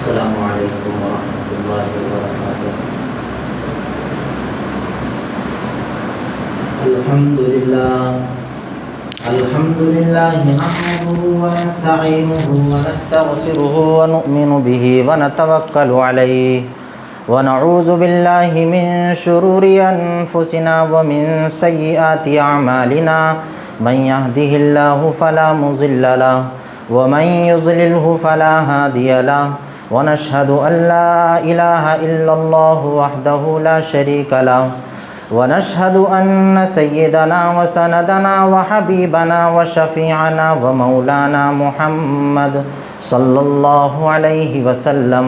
السلام علیکم ورحمۃ اللہ وبرکاتہ۔ الحمد للہ نحمده ونستعینه ونستغفره ونؤمن به ونتوکل علیہ ونعوذ باللہ من شرور انفسنا ومن سیئات اعمالنا من يهده الله فلا مضل له ومن يضلله فلا هادي له ونشهد أن لا إله إلا الله وحده لا شريك له ونشهد أن سيدنا وسندنا وحبيبنا وشفيعنا ومولانا محمد صلى الله عليه وسلم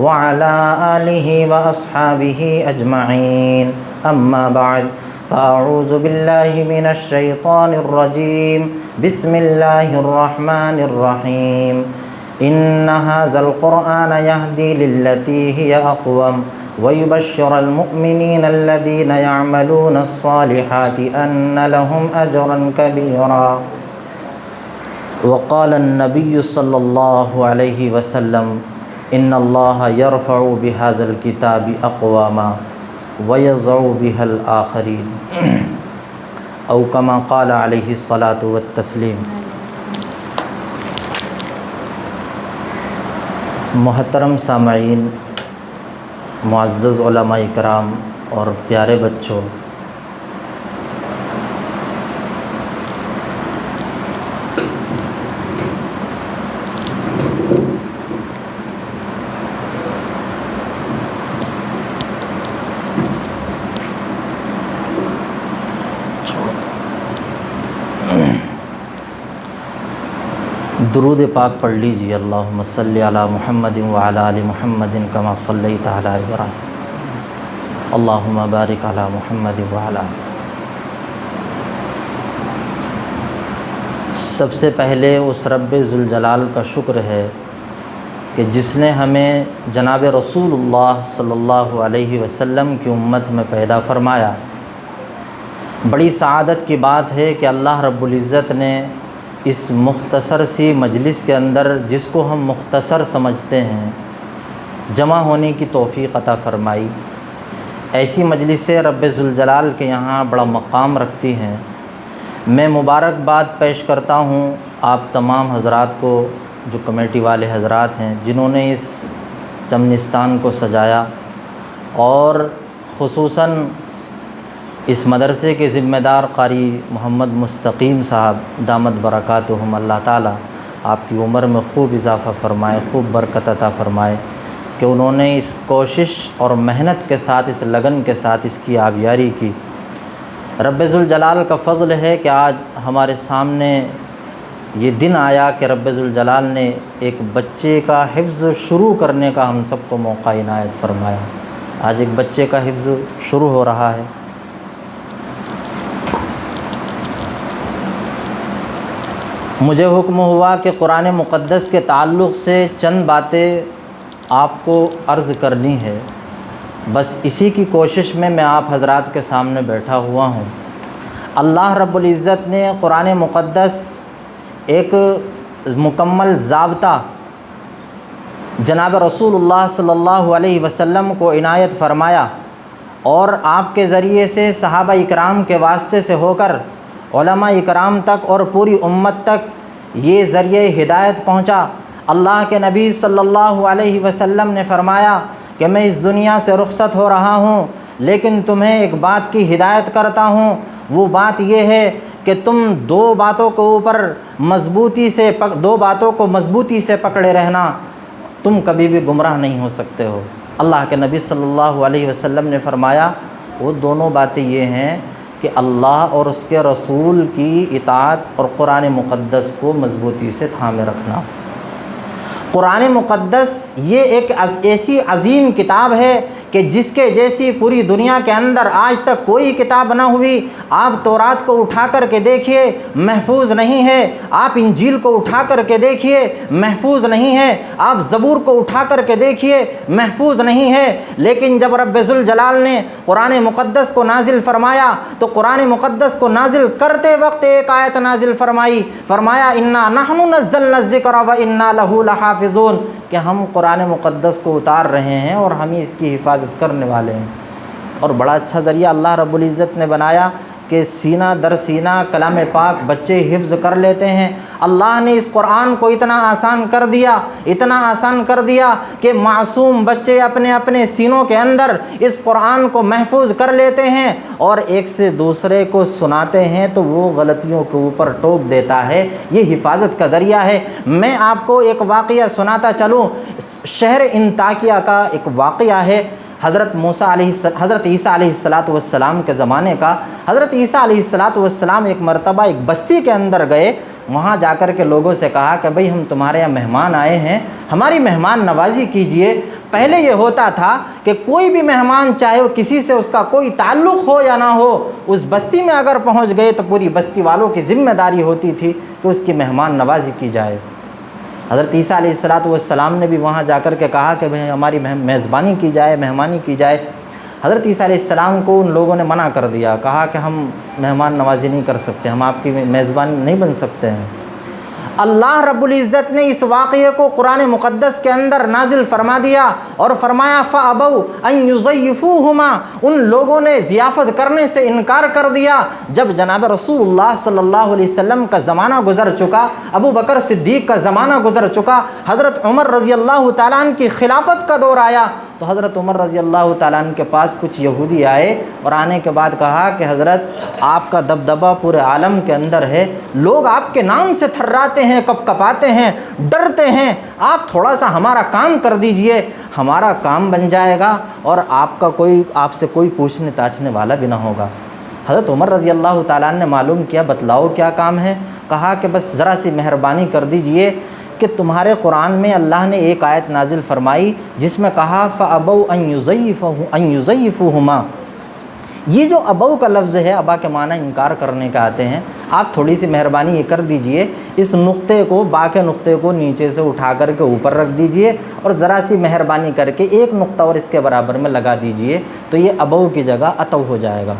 وعلى آله وأصحابه أجمعين، أما بعد فأعوذ بالله من الشيطان الرجيم، بسم الله الرحمن الرحيم، إن هذا القرآن يهدي للتي هي أقوم ويبشر المؤمنين الذين يعملون الصالحات أن لهم أجرا كبيرا، وقال النبي صلى الله عليه وسلم إن الله يرفع بهذا الكتاب أقواما ويضع بها الآخرين، أو كما قال عليه الصلاة والتسليم۔ محترم سامعین، معزز علماء کرام اور پیارے بچوں، درود پاک پڑھ لیجیے۔ اللہم صلی علی محمد وعلی آل محمد کما صلیت علی ابراہیم، اللہم بارک علی محمد وعلی آل۔ سب سے پہلے اس رب ذوالجلال کا شکر ہے کہ جس نے ہمیں جناب رسول اللہ صلی اللہ علیہ وسلم کی امت میں پیدا فرمایا۔ بڑی سعادت کی بات ہے کہ اللہ رب العزت نے اس مختصر سی مجلس کے اندر، جس کو ہم مختصر سمجھتے ہیں، جمع ہونے کی توفیق عطا فرمائی۔ ایسی مجلسیں رب ذوالجلال کے یہاں بڑا مقام رکھتی ہیں۔ میں مبارکباد پیش کرتا ہوں آپ تمام حضرات کو، جو کمیٹی والے حضرات ہیں جنہوں نے اس چمنستان کو سجایا، اور خصوصاً اس مدرسے کے ذمہ دار قاری محمد مستقیم صاحب دامت برکاتہم، اللہ تعالیٰ آپ کی عمر میں خوب اضافہ فرمائے، خوب برکت عطا فرمائے کہ انہوں نے اس کوشش اور محنت کے ساتھ، اس لگن کے ساتھ اس کی آبیاری کی۔ رب ذوالجلال کا فضل ہے کہ آج ہمارے سامنے یہ دن آیا کہ رب ذوالجلال نے ایک بچے کا حفظ شروع کرنے کا ہم سب کو موقع عنایت فرمایا۔ آج ایک بچے کا حفظ شروع ہو رہا ہے۔ مجھے حکم ہوا کہ قرآن مقدس کے تعلق سے چند باتیں آپ کو عرض کرنی ہے، بس اسی کی کوشش میں آپ حضرات کے سامنے بیٹھا ہوا ہوں۔ اللہ رب العزت نے قرآن مقدس ایک مکمل ضابطہ جناب رسول اللہ صلی اللہ علیہ وسلم کو عنایت فرمایا، اور آپ کے ذریعے سے صحابہ اکرام کے واسطے سے ہو کر علماء اکرام تک اور پوری امت تک یہ ذریعہ ہدایت پہنچا۔ اللہ کے نبی صلی اللہ علیہ وسلم نے فرمایا کہ میں اس دنیا سے رخصت ہو رہا ہوں، لیکن تمہیں ایک بات کی ہدایت کرتا ہوں، وہ بات یہ ہے کہ تم دو باتوں کو مضبوطی سے پکڑے رہنا، تم کبھی بھی گمراہ نہیں ہو سکتے ہو۔ اللہ کے نبی صلی اللہ علیہ وسلم نے فرمایا وہ دونوں باتیں یہ ہیں کہ اللہ اور اس کے رسول کی اطاعت اور قرآن مقدس کو مضبوطی سے تھامے رکھنا۔ قرآن مقدس یہ ایک ایسی عظیم کتاب ہے کہ جس کے جیسی پوری دنیا کے اندر آج تک کوئی کتاب نہ ہوئی۔ آپ تورات کو اٹھا کر کے دیکھیے، محفوظ نہیں ہے۔ آپ انجیل کو اٹھا کر کے دیکھیے، محفوظ نہیں ہے۔ آپ زبور کو اٹھا کر کے دیکھیے، محفوظ نہیں ہے۔ لیکن جب رب ذوالجلال نے قرآن مقدس کو نازل فرمایا تو قرآن مقدس کو نازل کرتے وقت ایک آیت نازل فرمایا انا نحن نزلنا الذکر و انا لہ لحافظون، کہ ہم قرآن مقدس کو اتار رہے ہیں اور ہم ہی اس کی حفاظت کرنے والے ہیں۔ اور بڑا اچھا ذریعہ اللہ رب العزت نے بنایا کہ سینہ در سینہ کلام پاک بچے حفظ کر لیتے ہیں۔ اللہ نے اس قرآن کو اتنا آسان کر دیا کہ معصوم بچے اپنے اپنے سینوں کے اندر اس قرآن کو محفوظ کر لیتے ہیں اور ایک سے دوسرے کو سناتے ہیں تو وہ غلطیوں کے اوپر ٹوک دیتا ہے۔ یہ حفاظت کا ذریعہ ہے۔ میں آپ کو ایک واقعہ سناتا چلوں، شہر انطاکیہ کا ایک واقعہ ہے۔ حضرت عیسیٰ علیہ السلام کے زمانے کا۔ حضرت عیسیٰ علیہ السلام ایک مرتبہ ایک بستی کے اندر گئے، وہاں جا کر کے لوگوں سے کہا کہ بھئی ہم تمہارے یہاں مہمان آئے ہیں، ہماری مہمان نوازی کیجئے۔ پہلے یہ ہوتا تھا کہ کوئی بھی مہمان چاہے وہ کسی سے اس کا کوئی تعلق ہو یا نہ ہو، اس بستی میں اگر پہنچ گئے تو پوری بستی والوں کی ذمہ داری ہوتی تھی کہ اس کی مہمان نوازی کی جائے۔ حضرت عیسیٰ علیہ السلام نے بھی وہاں جا کر کے کہا کہ بھئی ہماری میزبانی کی جائے، مہمانی کی جائے۔ حضرت عیسیٰ علیہ السلام کو ان لوگوں نے منع کر دیا، کہا کہ ہم مہمان نوازی نہیں کر سکتے، ہم آپ کی میزبان نہیں بن سکتے ہیں۔ اللہ رب العزت نے اس واقعے کو قرآن مقدس کے اندر نازل فرما دیا اور فرمایا فَأَبَوْا أَن يُضَيِّفُوهُمَا، ان لوگوں نے ضیافت کرنے سے انکار کر دیا۔ جب جناب رسول اللہ صلی اللہ علیہ وسلم کا زمانہ گزر چکا، ابو بکر صدیق کا زمانہ گزر چکا، حضرت عمر رضی اللہ تعالیٰ عنہ کی خلافت کا دور آیا، تو حضرت عمر رضی اللہ تعالیٰ عنہ کے پاس کچھ یہودی آئے اور آنے کے بعد کہا کہ حضرت آپ کا دبدبہ پورے عالم کے اندر ہے، لوگ آپ کے نام سے تھراتے ہیں، کپکپاتے ہیں، ڈرتے ہیں، آپ تھوڑا سا ہمارا کام کر دیجئے، ہمارا کام بن جائے گا اور آپ سے کوئی پوچھنے تاچھنے والا بھی نہ ہوگا۔ حضرت عمر رضی اللہ تعالیٰ عنہ نے معلوم کیا، بتلاؤ کیا کام ہے؟ کہا کہ بس ذرا سی مہربانی کر دیجئے کہ تمہارے قرآن میں اللہ نے ایک آیت نازل فرمائی جس میں کہا فَأَبَوْا أَن يُضَيِّفُوهُمَا۔ یہ جو ابو کا لفظ ہے، ابا کے معنی انکار کرنے کا آتے ہیں، آپ تھوڑی سی مہربانی یہ کر دیجئے، اس نقطے کو، با کے نقطے کو نیچے سے اٹھا کر کے اوپر رکھ دیجئے اور ذرا سی مہربانی کر کے ایک نقطہ اور اس کے برابر میں لگا دیجئے، تو یہ ابو کی جگہ اتو ہو جائے گا۔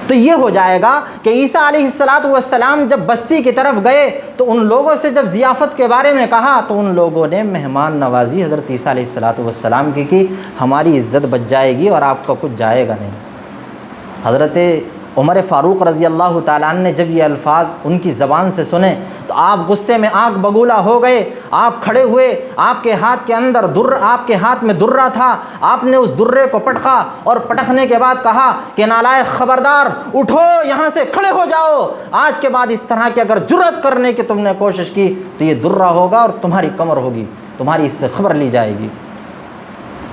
تو یہ ہو جائے گا کہ عیسیٰ علیہ السلام جب بستی کی طرف گئے تو ان لوگوں سے جب ضیافت کے بارے میں کہا تو ان لوگوں نے مہمان نوازی حضرت عیسیٰ علیہ السلام کی ہماری عزت بچ جائے گی اور آپ کا کچھ جائے گا نہیں۔ حضرت عمر فاروق رضی اللہ تعالیٰ عنہ نے جب یہ الفاظ ان کی زبان سے سنے تو آپ غصے میں آگ بگولا ہو گئے، آپ کھڑے ہوئے، آپ کے ہاتھ میں درہ تھا، آپ نے اس درے کو پٹخا اور پٹخنے کے بعد کہا کہ نالائق خبردار، اٹھو یہاں سے، کھڑے ہو جاؤ، آج کے بعد اس طرح کی اگر جرأت کرنے کی تم نے کوشش کی تو یہ درہ ہوگا اور تمہاری کمر ہوگی، تمہاری اس سے خبر لی جائے گی۔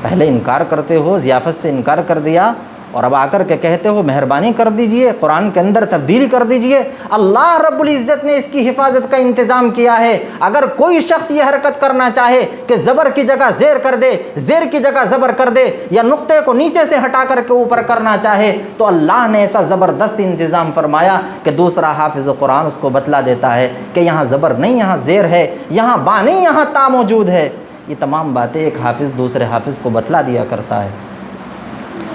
پہلے انکار کرتے ہو، ضیافت سے انکار کر دیا اور اب آ کر کے کہتے ہو مہربانی کر دیجئے، قرآن کے اندر تبدیل کر دیجئے۔ اللہ رب العزت نے اس کی حفاظت کا انتظام کیا ہے۔ اگر کوئی شخص یہ حرکت کرنا چاہے کہ زبر کی جگہ زیر کر دے، زیر کی جگہ زبر کر دے، یا نقطے کو نیچے سے ہٹا کر کے اوپر کرنا چاہے، تو اللہ نے ایسا زبردست انتظام فرمایا کہ دوسرا حافظ قرآن اس کو بتلا دیتا ہے کہ یہاں زبر نہیں، یہاں زیر ہے، یہاں با نہیں، یہاں تا موجود ہے۔ یہ تمام باتیں ایک حافظ دوسرے حافظ کو بتلا دیا کرتا ہے۔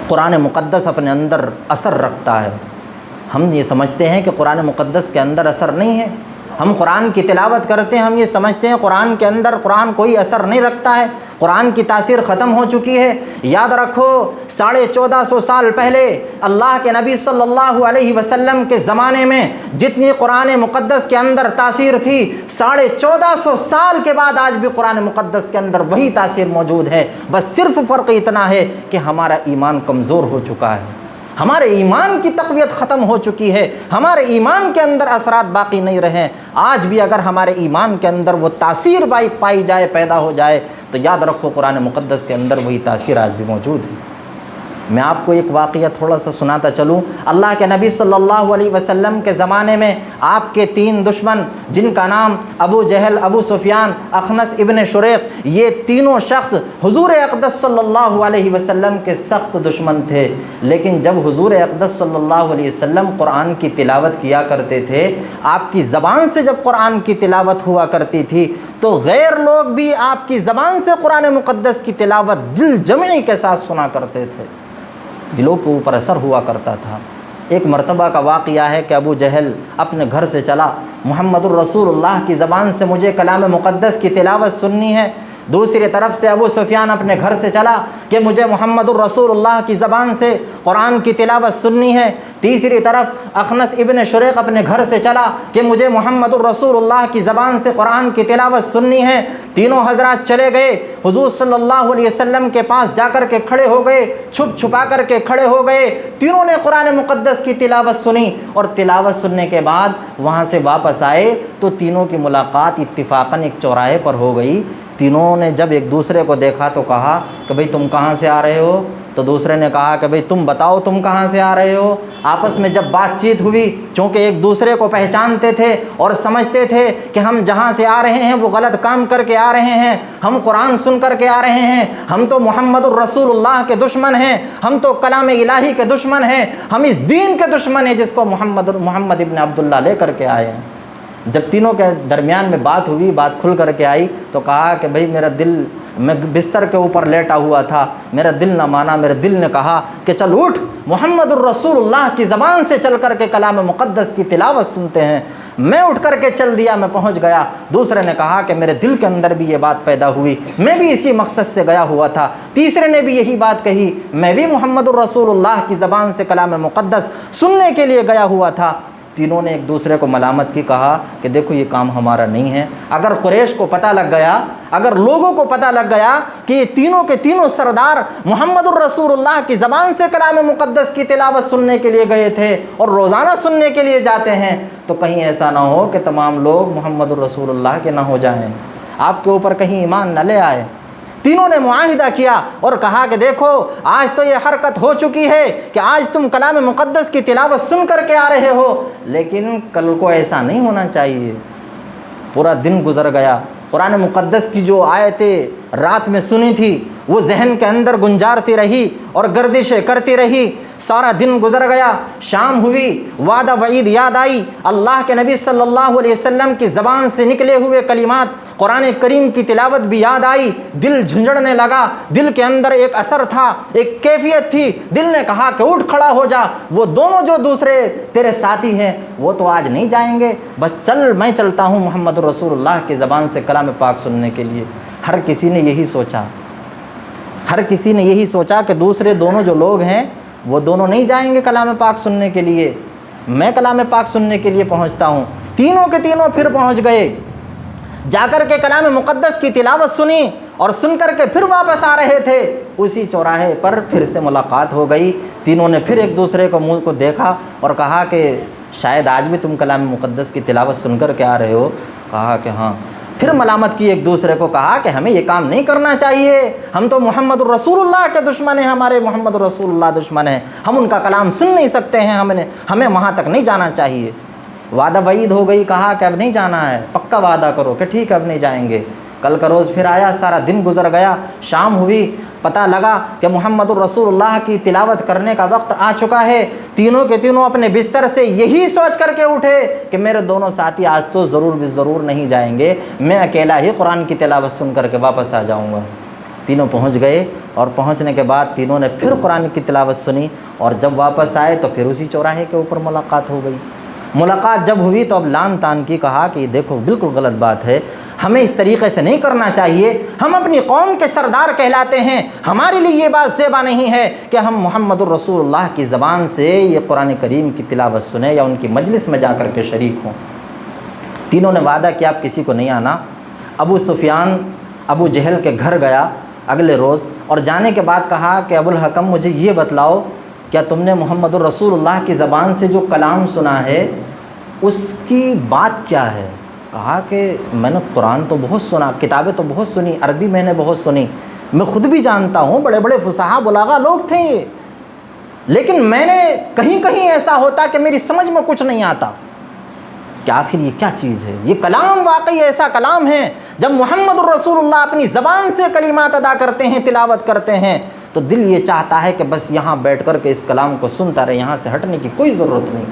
قرآن مقدس اپنے اندر اثر رکھتا ہے۔ ہم یہ سمجھتے ہیں کہ قرآن مقدس کے اندر اثر نہیں ہے، ہم قرآن کی تلاوت کرتے ہیں، ہم یہ سمجھتے ہیں قرآن کے اندر قرآن کوئی اثر نہیں رکھتا ہے، قرآن کی تاثیر ختم ہو چکی ہے۔ یاد رکھو 1450 سال پہلے اللہ کے نبی صلی اللہ علیہ وسلم کے زمانے میں جتنی قرآن مقدس کے اندر تاثیر تھی، 1450 سال کے بعد آج بھی قرآن مقدس کے اندر وہی تاثیر موجود ہے۔ بس صرف فرق اتنا ہے کہ ہمارا ایمان کمزور ہو چکا ہے، ہمارے ایمان کی تقویت ختم ہو چکی ہے، ہمارے ایمان کے اندر اثرات باقی نہیں رہے۔ آج بھی اگر ہمارے ایمان کے اندر وہ تاثیر پائی جائے، پیدا ہو جائے، تو یاد رکھو قرآن مقدس کے اندر وہی تاثیر آج بھی موجود ہے۔ میں آپ کو ایک واقعہ تھوڑا سا سناتا چلوں۔ اللہ کے نبی صلی اللہ علیہ وسلم کے زمانے میں آپ کے 3 دشمن، جن کا نام ابو جہل، ابو سفیان، اخنس ابن شریق، یہ تینوں شخص حضور اقدس صلی اللہ علیہ وسلم کے سخت دشمن تھے۔ لیکن جب حضور اقدس صلی اللہ علیہ وسلم قرآن کی تلاوت کیا کرتے تھے، آپ کی زبان سے جب قرآن کی تلاوت ہوا کرتی تھی تو غیر لوگ بھی آپ کی زبان سے قرآن مقدس کی تلاوت دل جمعی کے ساتھ سنا کرتے تھے، دلوں کے اوپر اثر ہوا کرتا تھا۔ ایک مرتبہ کا واقعہ ہے کہ ابو جہل اپنے گھر سے چلا، محمد الرسول اللہ کی زبان سے مجھے کلام مقدس کی تلاوت سننی ہے۔ دوسری طرف سے ابو سفیان اپنے گھر سے چلا کہ مجھے محمد الرسول اللہ کی زبان سے قرآن کی تلاوت سننی ہے۔ تیسری طرف اخنس ابن شریق اپنے گھر سے چلا کہ مجھے محمد الرسول اللہ کی زبان سے قرآن کی تلاوت سننی ہے۔ تینوں حضرات چلے گئے، حضور صلی اللہ علیہ وسلم کے پاس جا کر کے کھڑے ہو گئے، چھپ چھپا کر کے کھڑے ہو گئے۔ تینوں نے قرآن مقدس کی تلاوت سنی، اور تلاوت سننے کے بعد وہاں سے واپس آئے تو تینوں کی ملاقات اتفاقاً ایک چوراہے پر ہو گئی۔ تینوں نے جب ایک دوسرے کو دیکھا تو کہا کہ بھئی تم کہاں سے آ رہے ہو؟ تو دوسرے نے کہا کہ بھئی تم بتاؤ تم کہاں سے آ رہے ہو۔ آپس میں جب بات چیت ہوئی، چونکہ ایک دوسرے کو پہچانتے تھے اور سمجھتے تھے کہ ہم جہاں سے آ رہے ہیں وہ غلط کام کر کے آ رہے ہیں، ہم قرآن سن کر کے آ رہے ہیں، ہم تو محمد الرسول اللہ کے دشمن ہیں، ہم تو کلام الہی کے دشمن ہیں، ہم اس دین کے دشمن ہیں جس کو محمد ابن عبداللہ لے کر کے آئے ہیں۔ جب تینوں کے درمیان میں بات ہوئی، بات کھل کر کے آئی تو کہا کہ بھئی میرا دل، میں بستر کے اوپر لیٹا ہوا تھا، میرا دل نہ مانا، میرے دل نے کہا کہ چل اٹھ، محمد الرسول اللہ کی زبان سے چل کر کے کلام مقدس کی تلاوت سنتے ہیں۔ میں اٹھ کر کے چل دیا، میں پہنچ گیا۔ دوسرے نے کہا کہ میرے دل کے اندر بھی یہ بات پیدا ہوئی، میں بھی اسی مقصد سے گیا ہوا تھا۔ تیسرے نے بھی یہی بات کہی، میں بھی محمد الرسول اللہ کی زبان سے کلام مقدس سننے کے لیے گیا ہوا تھا۔ تینوں نے ایک دوسرے کو ملامت کی، کہا کہ دیکھو یہ کام ہمارا نہیں ہے۔ اگر قریش کو پتہ لگ گیا، اگر لوگوں کو پتہ لگ گیا کہ یہ تینوں کے تینوں سردار محمد الرسول اللہ کی زبان سے کلام مقدس کی تلاوت سننے کے لیے گئے تھے اور روزانہ سننے کے لیے جاتے ہیں، تو کہیں ایسا نہ ہو کہ تمام لوگ محمد الرسول اللہ کے نہ ہو جائیں، آپ کے اوپر کہیں ایمان نہ لے آئے۔ تینوں نے معاہدہ کیا اور کہا کہ دیکھو آج تو یہ حرکت ہو چکی ہے کہ آج تم کلام مقدس کی تلاوت سن کر کے آ رہے ہو، لیکن کل کو ایسا نہیں ہونا چاہیے۔ پورا دن گزر گیا، قرآن مقدس کی جو آیتیں رات میں سنی تھی وہ ذہن کے اندر گنجارتی رہی اور گردشیں کرتی رہی۔ سارا دن گزر گیا، شام ہوئی، وعدہ وعید یاد آئی، اللہ کے نبی صلی اللہ علیہ وسلم کی زبان سے نکلے ہوئے کلمات، قرآن کریم کی تلاوت بھی یاد آئی، دل جھنجھڑنے لگا، دل کے اندر ایک اثر تھا، ایک کیفیت تھی۔ دل نے کہا کہ اٹھ کھڑا ہو جا، وہ دونوں جو دوسرے تیرے ساتھی ہیں وہ تو آج نہیں جائیں گے، بس چل میں چلتا ہوں محمد رسول اللہ کی زبان سے کلام پاک سننے کے لیے۔ ہر کسی نے یہی سوچا، ہر کسی نے یہی سوچا کہ دوسرے دونوں جو لوگ ہیں وہ دونوں نہیں جائیں گے کلام پاک سننے کے لیے، میں کلام پاک سننے کے لیے پہنچتا ہوں۔ تینوں کے تینوں پھر پہنچ گئے، جا کر کے کلام مقدس کی تلاوت سنی اور سن کر کے پھر واپس آ رہے تھے۔ اسی چوراہے پر پھر سے ملاقات ہو گئی، تینوں نے پھر ایک دوسرے کو منہ کو دیکھا اور کہا کہ شاید آج بھی تم کلام مقدس کی تلاوت سن کر کے آ رہے ہو؟ کہا کہ ہاں۔ پھر ملامت کی ایک دوسرے کو، کہا کہ ہمیں یہ کام نہیں کرنا چاہیے، ہم تو محمد الرسول اللہ کے دشمن ہیں، ہمارے محمد الرسول اللہ دشمن ہیں، ہم ان کا کلام سن نہیں سکتے ہیں، ہمیں وہاں تک نہیں جانا چاہیے۔ وعدہ وعید ہو گئی، کہا کہ اب نہیں جانا ہے، پکا وعدہ کرو کہ ٹھیک ہے اب نہیں جائیں گے۔ کل کا روز پھر آیا، سارا دن گزر گیا، شام ہوئی، پتہ لگا کہ محمد الرسول اللہ کی تلاوت کرنے کا وقت آ چکا ہے۔ تینوں کے تینوں اپنے بستر سے یہی سوچ کر کے اٹھے کہ میرے دونوں ساتھی آج تو ضرور نہیں جائیں گے، میں اکیلا ہی قرآن کی تلاوت سن کر کے واپس آ جاؤں گا۔ تینوں پہنچ گئے اور پہنچنے کے بعد تینوں نے پھر قرآن کی تلاوت سنی اور جب واپس آئے تو پھر اسی چوراہے کے اوپر ملاقات ہو گئی۔ ملاقات جب ہوئی تو اب لان تان کی، کہا کہ دیکھو بالکل غلط بات ہے، ہمیں اس طریقے سے نہیں کرنا چاہیے، ہم اپنی قوم کے سردار کہلاتے ہیں، ہمارے لیے یہ بات زیبا نہیں ہے کہ ہم محمد الرسول اللہ کی زبان سے یہ قرآن کریم کی تلاوت سنیں یا ان کی مجلس میں جا کر کے شریک ہوں۔ تینوں نے وعدہ کیا اب کسی کو نہیں آنا۔ ابو سفیان ابو جہل کے گھر گیا اگلے روز اور جانے کے بعد کہا کہ ابو الحکم مجھے یہ بتلاؤ، کیا تم نے محمد الرسول اللہ کی زبان سے جو کلام سنا ہے اس کی بات کیا ہے؟ کہا کہ میں نے قرآن تو بہت سنا، کتابیں تو بہت سنی، عربی میں نے بہت سنی، میں خود بھی جانتا ہوں، بڑے بڑے فصحاء بلاغا لوگ تھے یہ، لیکن میں نے کہیں کہیں ایسا ہوتا کہ میری سمجھ میں کچھ نہیں آتا کہ آخر یہ کیا چیز ہے. یہ کلام واقعی ایسا کلام ہے جب محمد الرسول اللہ اپنی زبان سے کلمات ادا کرتے ہیں، تلاوت کرتے ہیں، تو دل یہ چاہتا ہے کہ بس یہاں بیٹھ کر کے اس کلام کو سنتا رہے، یہاں سے ہٹنے کی کوئی ضرورت نہیں.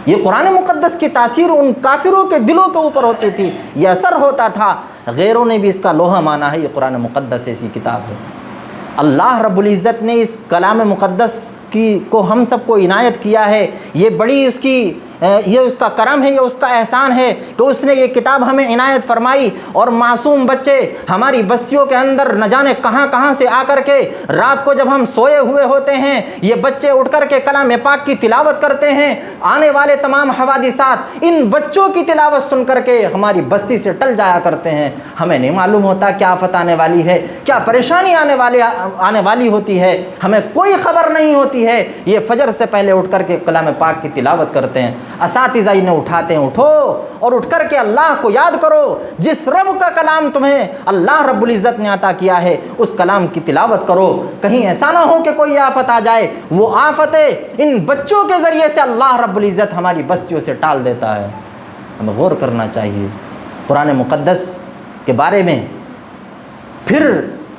یہ قرآن مقدس کی تاثیر ان کافروں کے دلوں کے اوپر ہوتی تھی، یہ اثر ہوتا تھا. غیروں نے بھی اس کا لوہا مانا ہے. یہ قرآن مقدس ایسی کتاب ہے. اللہ رب العزت نے اس کلام مقدس کو ہم سب کو عنایت کیا ہے. یہ بڑی یہ اس کا کرم ہے، یہ اس کا احسان ہے کہ اس نے یہ کتاب ہمیں عنایت فرمائی. اور معصوم بچے ہماری بستیوں کے اندر نہ جانے کہاں کہاں سے آ کر کے رات کو جب ہم سوئے ہوئے ہوتے ہیں، یہ بچے اٹھ کر کے کلام پاک کی تلاوت کرتے ہیں. آنے والے تمام حوادثات ان بچوں کی تلاوت سن کر کے ہماری بستی سے ٹل جایا کرتے ہیں. ہمیں نہیں معلوم ہوتا کیا آفت آنے والی ہے، کیا پریشانی آنے والی ہوتی ہے، ہمیں کوئی خبر نہیں ہوتی ہے. یہ فجر سے پہلے اٹھ کر کے کلام پاک کی تلاوت کرتے ہیں. اساتذہ انہیں اٹھاتے ہیں، اٹھو اور اٹھ کر کے اللہ کو یاد کرو. جس رب کا کلام تمہیں اللہ رب العزت نے عطا کیا ہے، اس کلام کی تلاوت کرو. کہیں ایسا نہ ہو کہ کوئی آفت آ جائے. وہ آفتیں ان بچوں کے ذریعے سے اللہ رب العزت ہماری بستیوں سے ٹال دیتا ہے. ہمیں غور کرنا چاہیے قرآن مقدس کے بارے میں. پھر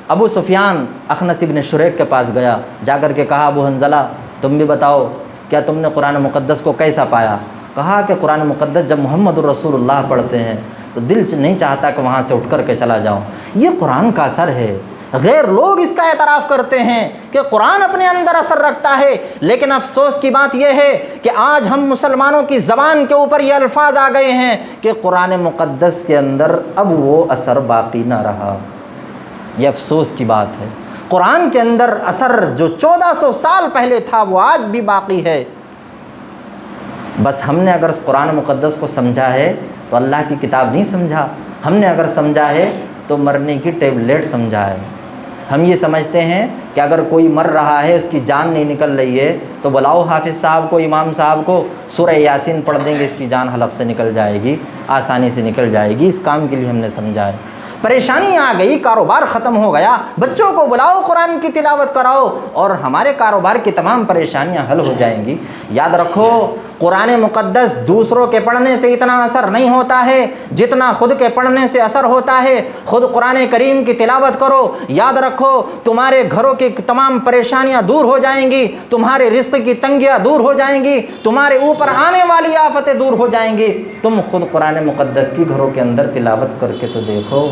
ابو سفیان اخنس ابن شریک کے پاس گیا، جا کر کے کہا ابو حنظلہ تم بھی بتاؤ کیا تم نے قرآن مقدس کو کیسا پایا؟ کہا کہ قرآن مقدس جب محمد الرسول اللہ پڑھتے ہیں تو دل نہیں چاہتا کہ وہاں سے اٹھ کر کے چلا جاؤں. یہ قرآن کا اثر ہے. غیر لوگ اس کا اعتراف کرتے ہیں کہ قرآن اپنے اندر اثر رکھتا ہے، لیکن افسوس کی بات یہ ہے کہ آج ہم مسلمانوں کی زبان کے اوپر یہ الفاظ آ گئے ہیں کہ قرآن مقدس کے اندر اب وہ اثر باقی نہ رہا. یہ افسوس کی بات ہے. قرآن کے اندر اثر جو 1400 سال پہلے تھا وہ آج بھی باقی ہے. بس ہم نے اگر قرآن مقدس کو سمجھا ہے تو اللہ کی کتاب نہیں سمجھا. ہم نے اگر سمجھا ہے تو مرنے کی ٹیبلیٹ سمجھا ہے. ہم یہ سمجھتے ہیں کہ اگر کوئی مر رہا ہے، اس کی جان نہیں نکل رہی ہے، تو بلاؤ حافظ صاحب کو، امام صاحب کو، سورہ یاسین پڑھ دیں گے، اس کی جان حلق سے نکل جائے گی، آسانی سے نکل جائے گی. اس کام کے لیے ہم نے سمجھا ہے. پریشانی آ گئی، کاروبار ختم ہو گیا، بچوں کو بلاؤ قرآن کی تلاوت کراؤ اور ہمارے کاروبار کی تمام پریشانیاں حل ہو جائیں گی. یاد رکھو قرآن مقدس دوسروں کے پڑھنے سے اتنا اثر نہیں ہوتا ہے جتنا خود کے پڑھنے سے اثر ہوتا ہے. خود قرآن کریم کی تلاوت کرو. یاد رکھو تمہارے گھروں کی تمام پریشانیاں دور ہو جائیں گی، تمہارے رزق کی تنگیاں دور ہو جائیں گی، تمہارے اوپر آنے والی آفتیں دور ہو جائیں گی. تم خود قرآن مقدس کی گھروں کے اندر تلاوت کر کے تو دیکھو.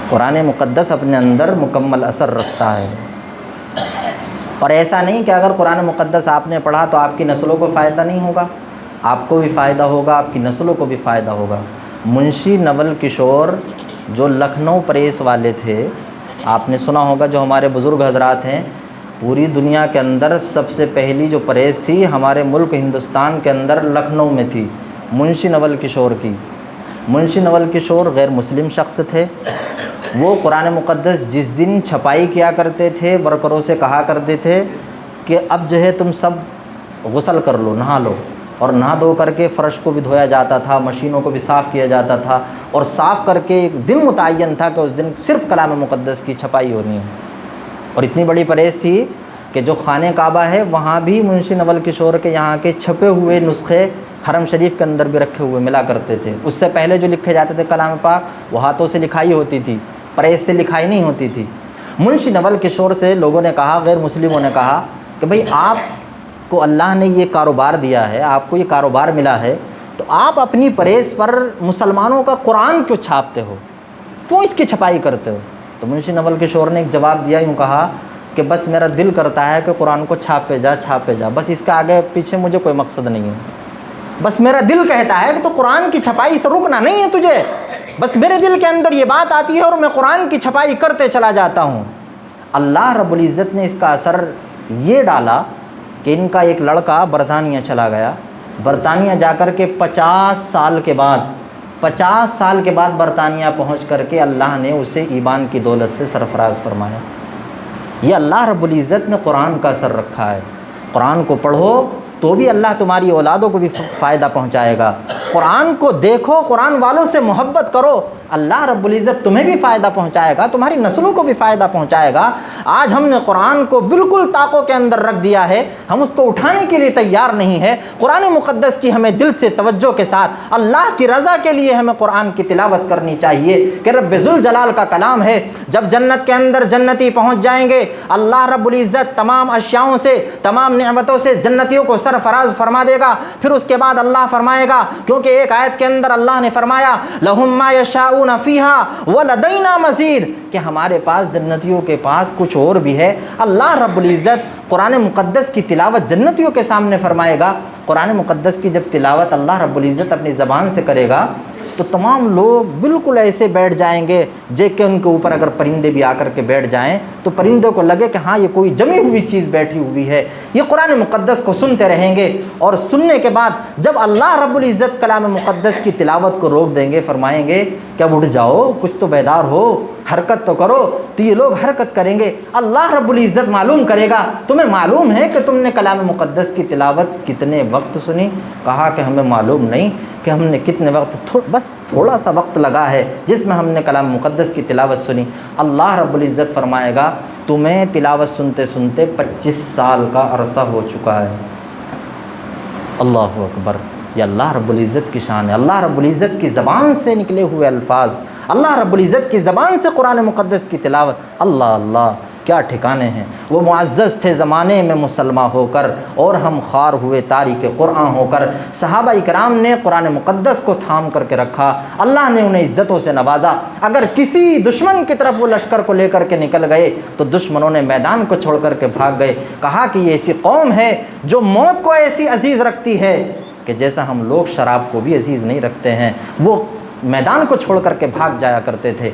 قرآن مقدس اپنے اندر مکمل اثر رکھتا ہے. اور ایسا نہیں کہ اگر قرآن مقدس آپ نے پڑھا تو آپ کی نسلوں کو فائدہ نہیں ہوگا. آپ کو بھی فائدہ ہوگا، آپ کی نسلوں کو بھی فائدہ ہوگا. منشی نول کشور جو لکھنؤ پریس والے تھے، آپ نے سنا ہوگا، جو ہمارے بزرگ حضرات ہیں، پوری دنیا کے اندر سب سے پہلی جو پریس تھی ہمارے ملک ہندوستان کے اندر لکھنؤ میں تھی، منشی نول کشور کی. منشی نول کشور غیر مسلم شخص تھے. وہ قرآن مقدس جس دن چھپائی کیا کرتے تھے، ورکروں سے کہا کرتے تھے کہ اب جو ہے تم سب غسل کر لو، نہا لو. اور نہا دھو کر کے فرش کو بھی دھویا جاتا تھا، مشینوں کو بھی صاف کیا جاتا تھا، اور صاف کر کے ایک دن متعین تھا کہ اس دن صرف کلام مقدس کی چھپائی ہونی ہے. اور اتنی بڑی پریس تھی کہ جو خانہ کعبہ ہے وہاں بھی منشی نول کشور کے یہاں کے چھپے ہوئے نسخے حرم شریف کے اندر بھی رکھے ہوئے ملا کرتے تھے. اس سے پہلے جو لکھے جاتے تھے کلام پاک وہ ہاتھوں سے لکھائی ہوتی تھی، پریس سے لکھائی نہیں ہوتی تھی. منشی نول کشور سے لوگوں نے کہا، غیر مسلموں نے کہا کہ بھئی آپ کو اللہ نے یہ کاروبار دیا ہے، آپ کو یہ کاروبار ملا ہے، تو آپ اپنی پریس پر مسلمانوں کا قرآن کیوں چھاپتے ہو، کیوں اس کی چھپائی کرتے ہو؟ تو منشی نول کشور نے ایک جواب دیا، یوں کہا کہ بس میرا دل کرتا ہے کہ قرآن کو چھاپے جا، بس اس کے آگے پیچھے مجھے کوئی مقصد نہیں ہے. بس میرا دل کہتا ہے کہ تو قرآن کی چھپائی سے رکنا نہیں ہے تجھے. بس میرے دل کے اندر یہ بات آتی ہے اور میں قرآن کی چھپائی کرتے چلا جاتا ہوں. اللہ رب العزت نے اس کا اثر یہ ڈالا کہ ان کا ایک لڑکا برطانیہ چلا گیا. برطانیہ جا کر کے 50 سال کے بعد برطانیہ پہنچ کر کے اللہ نے اسے ایمان کی دولت سے سرفراز فرمایا. یہ اللہ رب العزت نے قرآن کا اثر رکھا ہے. قرآن کو پڑھو تو بھی اللہ تمہاری اولادوں کو بھی فائدہ پہنچائے گا. قرآن کو دیکھو، قرآن والوں سے محبت کرو. اللہ رب العزت تمہیں بھی فائدہ پہنچائے گا، تمہاری نسلوں کو بھی فائدہ پہنچائے گا۔ آج ہم نے قرآن کو بالکل طاقوں کے اندر رکھ دیا ہے، ہم اس کو اٹھانے کے لیے تیار نہیں ہے۔ قرآن مقدس کی ہمیں دل سے توجہ کے ساتھ اللہ کی رضا کے لیے ہمیں قرآن کی تلاوت کرنی چاہیے کہ رب ذوالجلال کا کلام ہے۔ جب جنت کے اندر جنتی پہنچ جائیں گے، اللہ رب العزت تمام اشیاؤں سے، تمام نعمتوں سے جنتیوں کو سرفراز فرما دے گا۔ پھر اس کے بعد اللہ فرمائے گا، کیونکہ ایک آیت کے اندر اللہ نے فرمایا لَهُمْ مَا يَشَاءُونَ فِيهَا وَلَدَيْنَا مَزِيدٌ، کہ ہمارے پاس جنتیوں کے پاس کچھ اور بھی ہے۔ اللہ رب العزت قرآن مقدس کی تلاوت جنتیوں کے سامنے فرمائے گا۔ قرآن مقدس کی جب تلاوت اللہ رب العزت اپنی زبان سے کرے گا تو تمام لوگ بالکل ایسے بیٹھ جائیں گے کہ ان کے اوپر اگر پرندے بھی آ کر کے بیٹھ جائیں تو پرندوں کو لگے کہ ہاں یہ کوئی جمی ہوئی چیز بیٹھی ہوئی ہے۔ یہ قرآن مقدس کو سنتے رہیں گے، اور سننے کے بعد جب اللہ رب العزت کلام مقدس کی تلاوت کو روک دیں گے، فرمائیں گے کہ اب اٹھ جاؤ، کچھ تو بیدار ہو، حرکت تو کرو، تو یہ لوگ حرکت کریں گے۔ اللہ رب العزت معلوم کرے گا تمہیں معلوم ہے کہ تم نے کلام مقدس کی تلاوت کتنے وقت سنی؟ کہا کہ ہمیں معلوم نہیں کہ ہم نے کتنے وقت، بس تھوڑا سا وقت لگا ہے جس میں ہم نے کلام مقدس کی تلاوت سنی۔ اللہ رب العزت فرمائے گا تمہیں تلاوت سنتے سنتے 25 سال کا عرصہ ہو چکا ہے۔ اللہ اکبر، یہ اللہ رب العزت کی شان ہے، اللہ رب العزت کی زبان سے نکلے ہوئے الفاظ، اللہ رب العزت کی زبان سے قرآن مقدس کی تلاوت۔ اللہ اللہ، کیا ٹھکانے ہیں۔ وہ معزز تھے زمانے میں مسلمہ ہو کر، اور ہم خوار ہوئے تاریک قرآن ہو کر۔ صحابہ اکرام نے قرآن مقدس کو تھام کر کے رکھا، اللہ نے انہیں عزتوں سے نوازا۔ اگر کسی دشمن کی طرف وہ لشکر کو لے کر کے نکل گئے تو دشمنوں نے میدان کو چھوڑ کر کے بھاگ گئے۔ کہا کہ یہ ایسی قوم ہے جو موت کو ایسی عزیز رکھتی ہے کہ جیسا ہم لوگ شراب کو بھی عزیز نہیں رکھتے ہیں۔ وہ میدان کو چھوڑ کر کے بھاگ جایا کرتے تھے،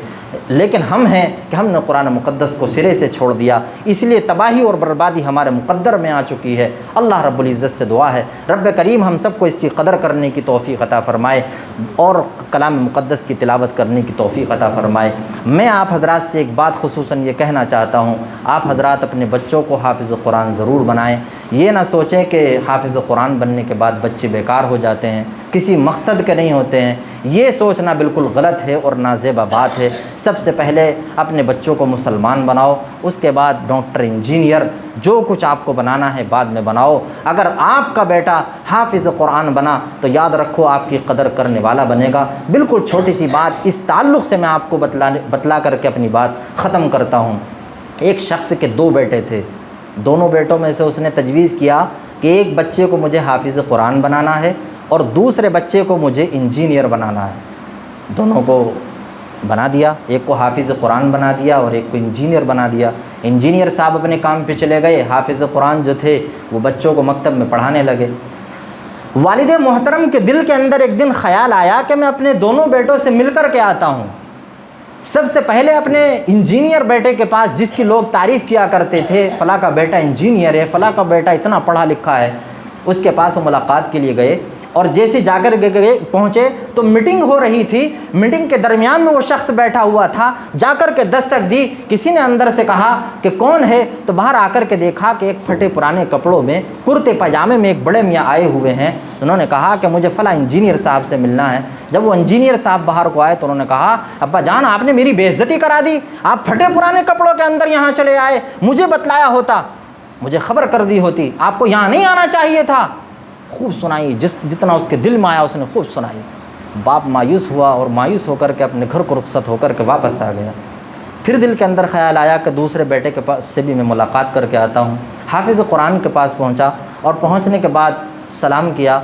لیکن ہم ہیں کہ ہم نے قرآن مقدس کو سرے سے چھوڑ دیا، اس لیے تباہی اور بربادی ہمارے مقدر میں آ چکی ہے۔ اللہ رب العزت سے دعا ہے رب کریم ہم سب کو اس کی قدر کرنے کی توفیق عطا فرمائے اور کلام مقدس کی تلاوت کرنے کی توفیق عطا فرمائے۔ میں آپ حضرات سے ایک بات خصوصاً یہ کہنا چاہتا ہوں، آپ حضرات اپنے بچوں کو حافظ قرآن ضرور بنائیں۔ یہ نہ سوچیں کہ حافظ قرآن بننے کے بعد بچے بیکار ہو جاتے ہیں، کسی مقصد کے نہیں ہوتے ہیں، یہ سوچنا بالکل غلط ہے اور نازیبا بات ہے۔ سب سے پہلے اپنے بچوں کو مسلمان بناؤ، اس کے بعد ڈاکٹر، انجینئر، جو کچھ آپ کو بنانا ہے بعد میں بناؤ۔ اگر آپ کا بیٹا حافظ قرآن بنا تو یاد رکھو آپ کی قدر کرنے والا بنے گا۔ بالکل چھوٹی سی بات اس تعلق سے میں آپ کو بتلا کر کے اپنی بات ختم کرتا ہوں۔ ایک شخص کے 2 بیٹے تھے، دونوں بیٹوں میں سے اس نے تجویز کیا کہ ایک بچے کو مجھے حافظ قرآن بنانا ہے اور دوسرے بچے کو مجھے انجینئر بنانا ہے۔ دونوں کو بنا دیا، ایک کو حافظ قرآن بنا دیا اور ایک کو انجینئر بنا دیا۔ انجینئر صاحب اپنے کام پہ چلے گئے، حافظ قرآن جو تھے وہ بچوں کو مکتب میں پڑھانے لگے۔ والد محترم کے دل کے اندر ایک دن خیال آیا کہ میں اپنے دونوں بیٹوں سے مل کر کے آتا ہوں۔ سب سے پہلے اپنے انجینئر بیٹے کے پاس، جس کی لوگ تعریف کیا کرتے تھے، فلاں کا بیٹا انجینئر ہے، فلاں کا بیٹا اتنا پڑھا لکھا ہے، اس کے پاس وہ ملاقات کے لیے گئے، اور جیسے جا کر پہنچے تو میٹنگ ہو رہی تھی۔ میٹنگ کے درمیان میں وہ شخص بیٹھا ہوا تھا، جا کر کے دستک دی، کسی نے اندر سے کہا کہ کون ہے؟ تو باہر آ کر کے دیکھا کہ ایک پھٹے پرانے کپڑوں میں، کرتے پاجامے میں ایک بڑے میاں آئے ہوئے ہیں۔ انہوں نے کہا کہ مجھے فلاں انجینئر صاحب سے ملنا ہے۔ جب وہ انجینئر صاحب باہر کو آئے تو انہوں نے کہا ابا جان آپ نے میری بے عزتی کرا دی، آپ پھٹے پرانے کپڑوں کے اندر یہاں چلے آئے، مجھے بتلایا ہوتا، مجھے خبر کر دی ہوتی، آپ کو یہاں نہیں آنا چاہیے تھا۔ خوب سنائی، جتنا اس کے دل میں آیا اس نے خوب سنائی۔ باپ مایوس ہوا اور مایوس ہو کر کے اپنے گھر کو رخصت ہو کر کے واپس آ گیا۔ پھر دل کے اندر خیال آیا کہ دوسرے بیٹے کے پاس سے بھی میں ملاقات کر کے آتا ہوں۔ حافظ قرآن کے پاس پہنچا اور پہنچنے کے بعد سلام کیا۔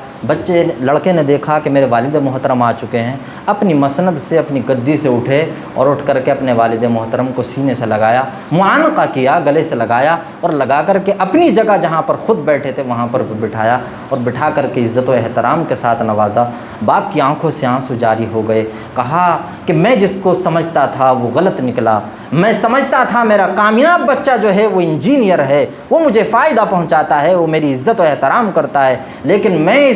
لڑکے نے دیکھا کہ میرے والد محترم آ چکے ہیں، اپنی مسند سے، اپنی گدی سے اٹھے اور اٹھ کر کے اپنے والد محترم کو سینے سے لگایا، معانقہ کیا، گلے سے لگایا اور لگا کر کے اپنی جگہ جہاں پر خود بیٹھے تھے وہاں پر بٹھایا اور بٹھا کر کے عزت و احترام کے ساتھ نوازا۔ باپ کی آنکھوں سے آنسو جاری ہو گئے۔ کہا کہ میں جس کو سمجھتا تھا وہ غلط نکلا، میں سمجھتا تھا میرا کامیاب بچہ جو ہے وہ انجینئر ہے، وہ مجھے فائدہ پہنچاتا ہے، وہ میری عزت و احترام کرتا ہے، لیکن میں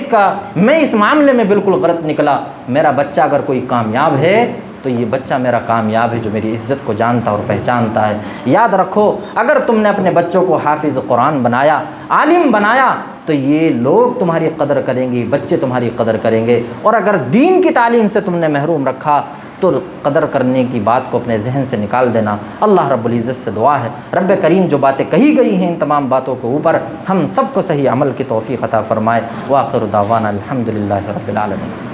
اس معاملے میں بالکل غلط نکلا۔ میرا بچہ اگر کوئی کامیاب ہے تو یہ بچہ میرا کامیاب ہے جو میری عزت کو جانتا اور پہچانتا ہے۔ یاد رکھو اگر تم نے اپنے بچوں کو حافظ قرآن بنایا، عالم بنایا، تو یہ لوگ تمہاری قدر کریں گے، بچے تمہاری قدر کریں گے، اور اگر دین کی تعلیم سے تم نے محروم رکھا تقدر قدر کرنے کی بات کو اپنے ذہن سے نکال دینا۔ اللہ رب العزت سے دعا ہے رب کریم جو باتیں کہی گئی ہیں ان تمام باتوں کے اوپر ہم سب کو صحیح عمل کی توفیق عطا فرمائے۔ وآخر دعوانا الحمدللہ رب العالمین۔